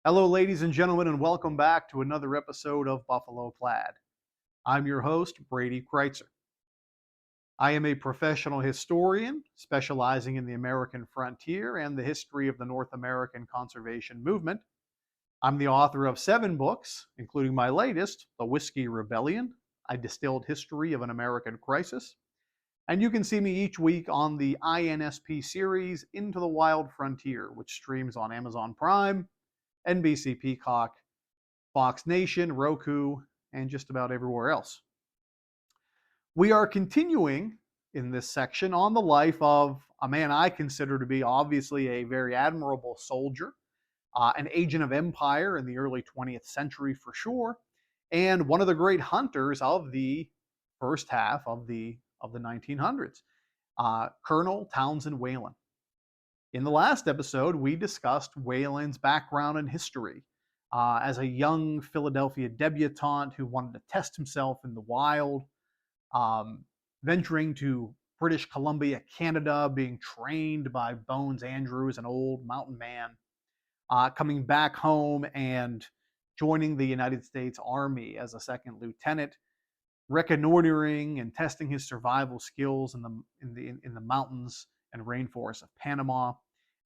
Hello, ladies and gentlemen, and welcome back to another episode of Buffalo Plaid. I'm your host, Brady Kreitzer. I am a professional historian specializing in the American frontier and the history of the North American conservation movement. I'm the author of 7 books, including my latest, The Whiskey Rebellion, a distilled history of an American crisis. And you can see me each week on the INSP series, Into the Wild Frontier, which streams on Amazon Prime, NBC Peacock, Fox Nation, Roku, and just about everywhere else. We are continuing in this section on the life of a man I consider to be obviously a very admirable soldier, an agent of empire in the early 20th century for sure, and one of the great hunters of the first half of the 1900s, Colonel Townsend Whelen. In the last episode, we discussed Whelan's background and history as a young Philadelphia debutante who wanted to test himself in the wild, venturing to British Columbia, Canada, being trained by Bones Andrews, an old mountain man, coming back home and joining the United States Army as a second lieutenant, reconnoitering and testing his survival skills in the mountains and rainforests of Panama,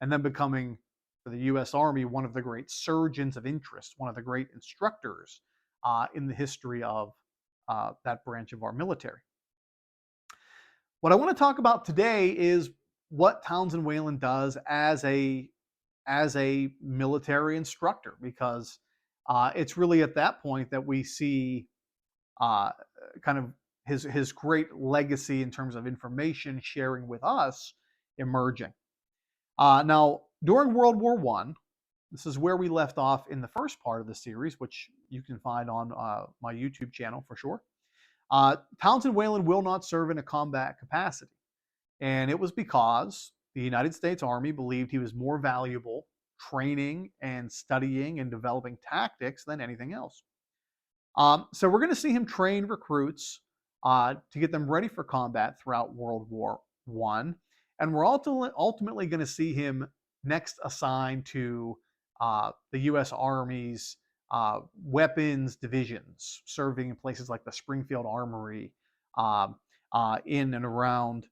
and then becoming, for the U.S. Army, one of the great surgeons of interest, one of the great instructors in the history of that branch of our military. What I want to talk about today is what Townsend Whelen does as a military instructor, because it's really at that point that we see kind of his great legacy in terms of information sharing with us emerging. Now, during World War I, this is where we left off in the first part of the series, which you can find on my YouTube channel for sure. Townsend Whelen will not serve in a combat capacity. And it was because the United States Army believed he was more valuable training and studying and developing tactics than anything else. So we're going to see him train recruits to get them ready for combat throughout World War I. And we're ultimately going to see him next assigned to the U.S. Army's weapons divisions, serving in places like the Springfield Armory, in and around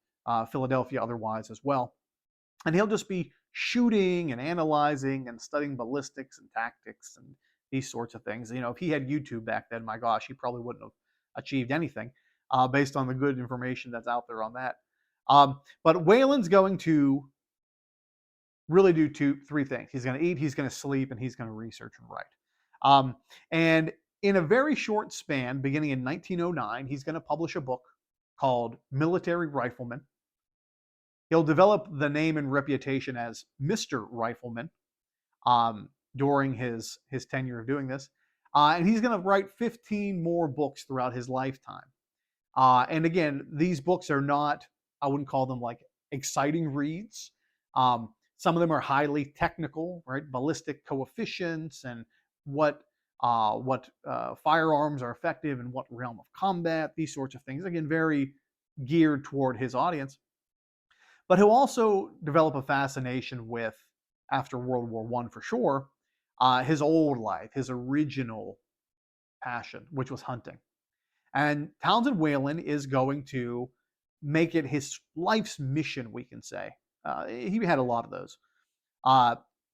Philadelphia otherwise as well. And he'll just be shooting and analyzing and studying ballistics and tactics and these sorts of things. You know, if he had YouTube back then, my gosh, he probably wouldn't have achieved anything based on the good information that's out there on that. But Whelan's going to really do three things. He's going to eat, he's going to sleep, and he's going to research and write. And in a very short span, beginning in 1909, he's going to publish a book called Military Rifleman. He'll develop the name and reputation as Mr. Rifleman during his tenure of doing this. And he's going to write 15 more books throughout his lifetime. And again, these books are not, I wouldn't call them like exciting reads. Some of them are highly technical, right? Ballistic coefficients and what firearms are effective in what realm of combat, these sorts of things. Again, very geared toward his audience. But he'll also develop a fascination with, after World War I for sure, his old life, his original passion, which was hunting. And Townsend Whelen is going to make it his life's mission, we can say. He had a lot of those.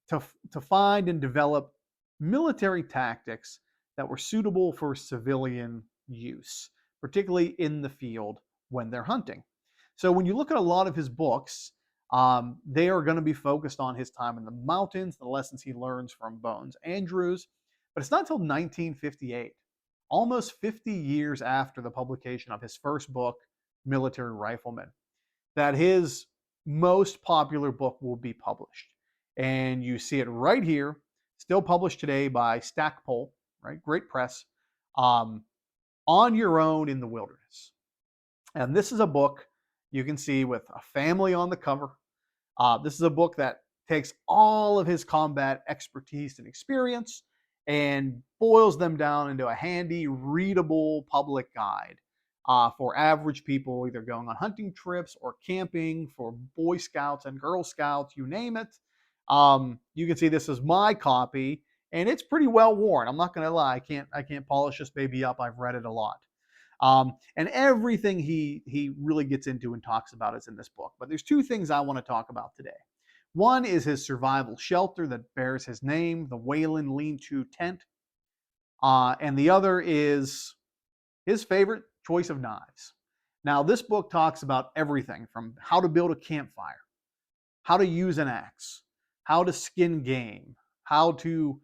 To find and develop military tactics that were suitable for civilian use, particularly in the field when they're hunting. So when you look at a lot of his books, they are going to be focused on his time in the mountains, the lessons he learns from Bones Andrews. But it's not until 1958, almost 50 years after the publication of his first book, Military Rifleman, that his most popular book will be published. And you see it right here, still published today by Stackpole, right? Great press, On Your Own in the Wilderness. And this is a book you can see with a family on the cover. This is a book that takes all of his combat expertise and experience and boils them down into a handy, readable public guide for average people, either going on hunting trips or camping, for Boy Scouts and Girl Scouts, you name it. You can see this is my copy, and it's pretty well worn. I'm not going to lie. I can't polish this baby up. I've read it a lot. And everything he really gets into and talks about is in this book. But there's two things I want to talk about today. One is his survival shelter that bears his name, the Whelen lean-to tent. And the other is his favorite choice of knives. Now, this book talks about everything from how to build a campfire, how to use an axe, how to skin game, how to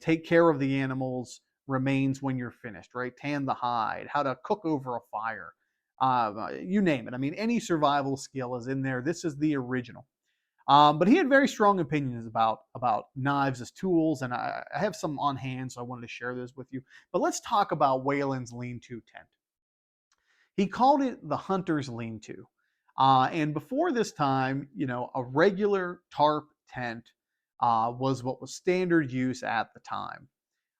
take care of the animals' remains when you're finished, right? Tan the hide, how to cook over a fire, you name it. I mean, any survival skill is in there. This is the original. But he had very strong opinions about knives as tools, and I have some on hand, so I wanted to share those with you. But let's talk about Whelen's lean-to tent. He called it the hunter's lean-to. And before this time, a regular tarp tent was what was standard use at the time.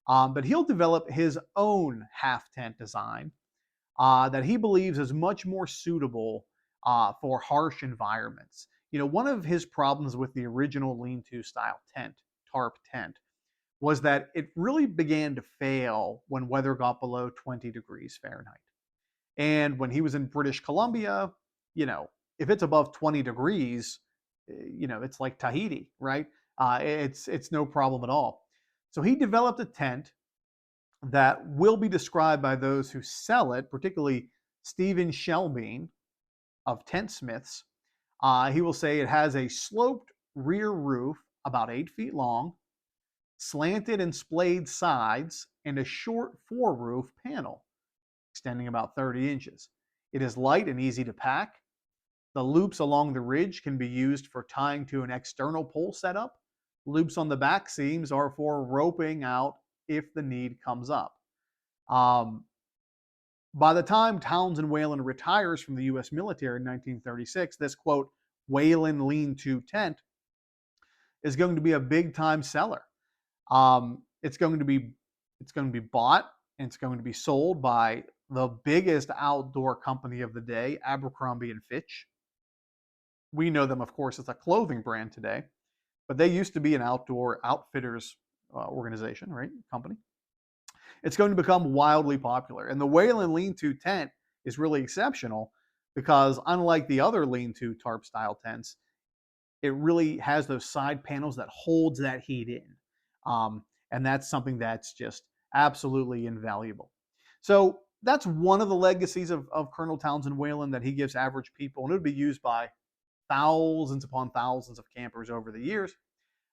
But he'll develop his own half tent design that he believes is much more suitable for harsh environments. One of his problems with the original lean-to style tent, tarp tent, was that it really began to fail when weather got below 20 degrees Fahrenheit. And when he was in British Columbia, if it's above 20 degrees, it's like Tahiti, right? It's no problem at all. So he developed a tent that will be described by those who sell it, particularly Stephen Shelbean of Tent Smiths. He will say it has a sloped rear roof about 8 feet long, slanted and splayed sides, and a short fore-roof panel extending about 30 inches. It is light and easy to pack. The loops along the ridge can be used for tying to an external pole setup. Loops on the back seams are for roping out if the need comes up. By the time Townsend Whelen retires from the U.S. military in 1936, this quote, Whelen lean-to tent is going to be a big-time seller. It's going to be bought and it's going to be sold by the biggest outdoor company of the day, Abercrombie and Fitch. We know them, of course, as a clothing brand today, but they used to be an outdoor outfitters organization, right? Company. It's going to become wildly popular. And the Whelen lean-to tent is really exceptional because unlike the other lean-to tarp style tents, it really has those side panels that holds that heat in. And that's something that's just absolutely invaluable. So that's one of the legacies of Colonel Townsend Whelen that he gives average people, and it would be used by thousands upon thousands of campers over the years.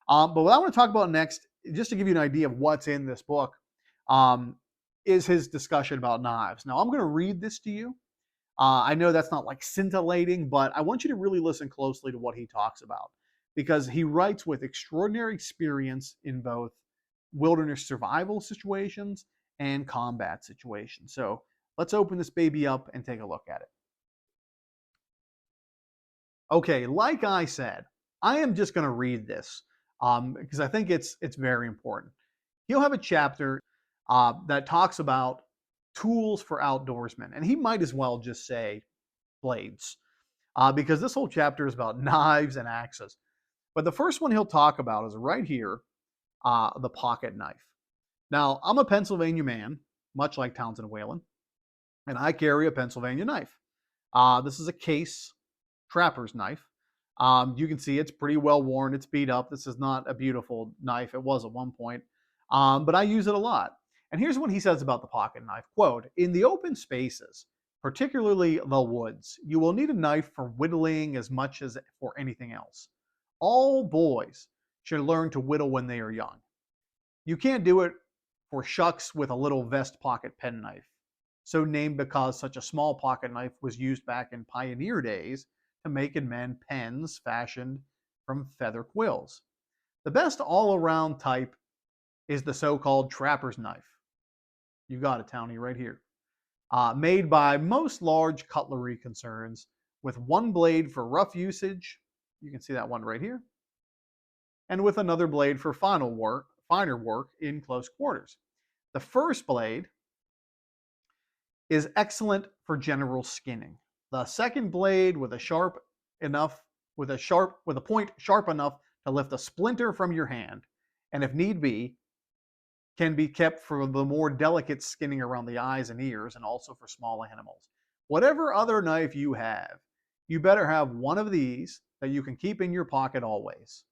But what I want to talk about next, just to give you an idea of what's in this book, is his discussion about knives. Now, I'm going to read this to you. I know that's not like scintillating, but I want you to really listen closely to what he talks about because he writes with extraordinary experience in both wilderness survival situations and combat situations. So let's open this baby up and take a look at it. Okay, like I said, I am just going to read this because I think it's very important. He'll have a chapter that talks about tools for outdoorsmen, and he might as well just say blades because this whole chapter is about knives and axes. But the first one he'll talk about is right here, the pocket knife. Now, I'm a Pennsylvania man, much like Townsend Whelen, and I carry a Pennsylvania knife. This is a case trapper's knife. You can see it's pretty well worn. It's beat up. This is not a beautiful knife. It was at one point, but I use it a lot. And here's what he says about the pocket knife. Quote, in the open spaces, particularly the woods, you will need a knife for whittling as much as for anything else. All boys should learn to whittle when they are young. You can't do it for shucks with a little vest pocket penknife, so named because such a small pocket knife was used back in pioneer days to make and mend pens fashioned from feather quills. The best all-around type is the so-called trapper's knife. You got it, Townie, right here. Made by most large cutlery concerns with one blade for rough usage. You can see that one right here. And with another blade for finer work in close quarters. The first blade is excellent for general skinning. The second blade with a point sharp enough to lift a splinter from your hand, and if need be, can be kept for the more delicate skinning around the eyes and ears, and also for small animals. Whatever other knife you have, you better have one of these that you can keep in your pocket always.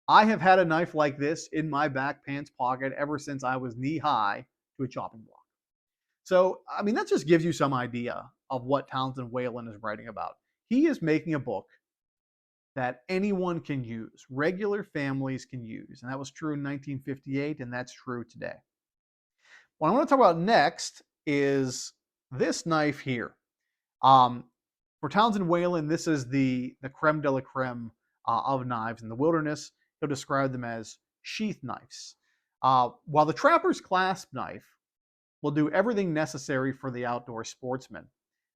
I have had a knife like this in my back pants pocket ever since I was knee high to a chopping block. So, I mean, that just gives you some idea of what Townsend Whelen is writing about. He is making a book that anyone can use, regular families can use. And that was true in 1958, and that's true today. What I want to talk about next is this knife here. Um, for Townsend Whelen, this is the creme de la creme of knives in the wilderness. He'll describe them as sheath knives. While the trapper's clasp knife will do everything necessary for the outdoor sportsman,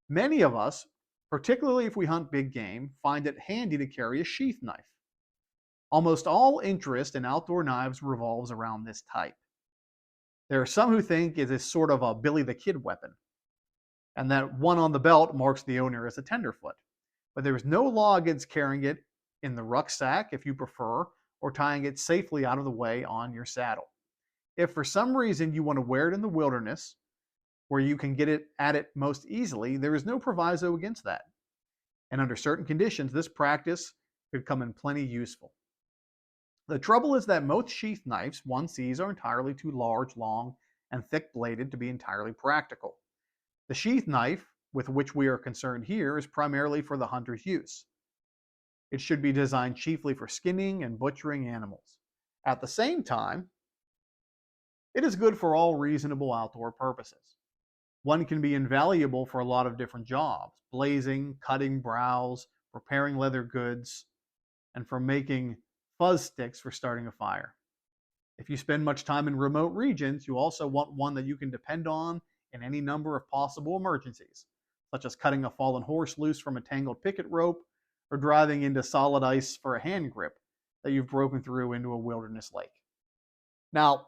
many of us, particularly if we hunt big game, find it handy to carry a sheath knife. Almost all interest in outdoor knives revolves around this type. There are some who think it is sort of a Billy the Kid weapon, and that one on the belt marks the owner as a tenderfoot. But there is no law against carrying it in the rucksack if you prefer, or tying it safely out of the way on your saddle. If for some reason you want to wear it in the wilderness, where you can get it at it most easily, there is no proviso against that. And under certain conditions, this practice could come in plenty useful. The trouble is that most sheath knives one sees are entirely too large, long, and thick-bladed to be entirely practical. The sheath knife with which we are concerned here is primarily for the hunter's use. It should be designed chiefly for skinning and butchering animals. At the same time, it is good for all reasonable outdoor purposes. One can be invaluable for a lot of different jobs: blazing, cutting browse, preparing leather goods, and for making fuzz sticks for starting a fire. If you spend much time in remote regions, you also want one that you can depend on in any number of possible emergencies, such as cutting a fallen horse loose from a tangled picket rope or driving into solid ice for a hand grip that you've broken through into a wilderness lake. Now,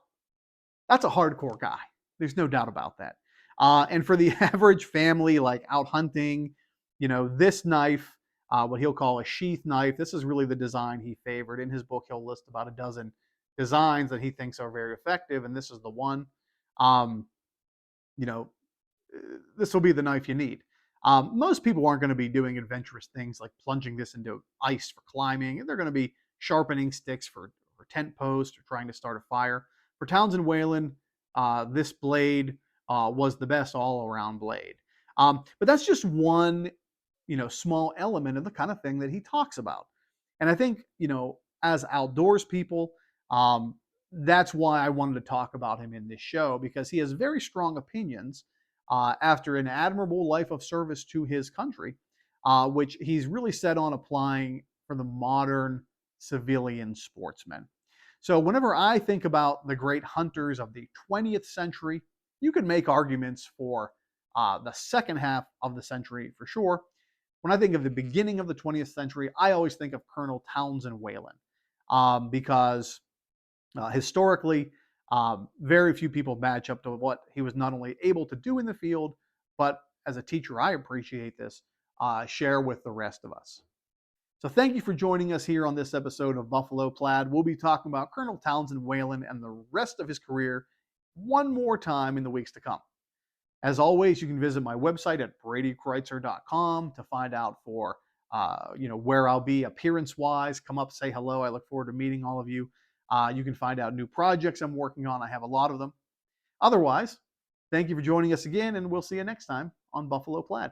that's a hardcore guy. There's no doubt about that. And for the average family, like out hunting, this knife, what he'll call a sheath knife, this is really the design he favored. In his book, he'll list about a dozen designs that he thinks are very effective, and this is the one. Um, you know, this will be the knife you need. Most people aren't going to be doing adventurous things like plunging this into ice for climbing. They're going to be sharpening sticks for tent posts or trying to start a fire. For Townsend Whelen, this blade was the best all-around blade. But that's just one, small element of the kind of thing that he talks about. And I think, as outdoors people, that's why I wanted to talk about him in this show, because he has very strong opinions after an admirable life of service to his country, which he's really set on applying for the modern civilian sportsman. So whenever I think about the great hunters of the 20th century, you can make arguments for the second half of the century for sure. When I think of the beginning of the 20th century, I always think of Colonel Townsend Whelen, because historically, very few people match up to what he was not only able to do in the field, but as a teacher, I appreciate this, share with the rest of us. So thank you for joining us here on this episode of Buffalo Plaid. We'll be talking about Colonel Townsend Whelen and the rest of his career one more time in the weeks to come. As always, you can visit my website at bradykreitzer.com to find out for where I'll be appearance-wise. Come up, say hello. I look forward to meeting all of you. You can find out new projects I'm working on. I have a lot of them. Otherwise, thank you for joining us again, and we'll see you next time on Buffalo Plaid.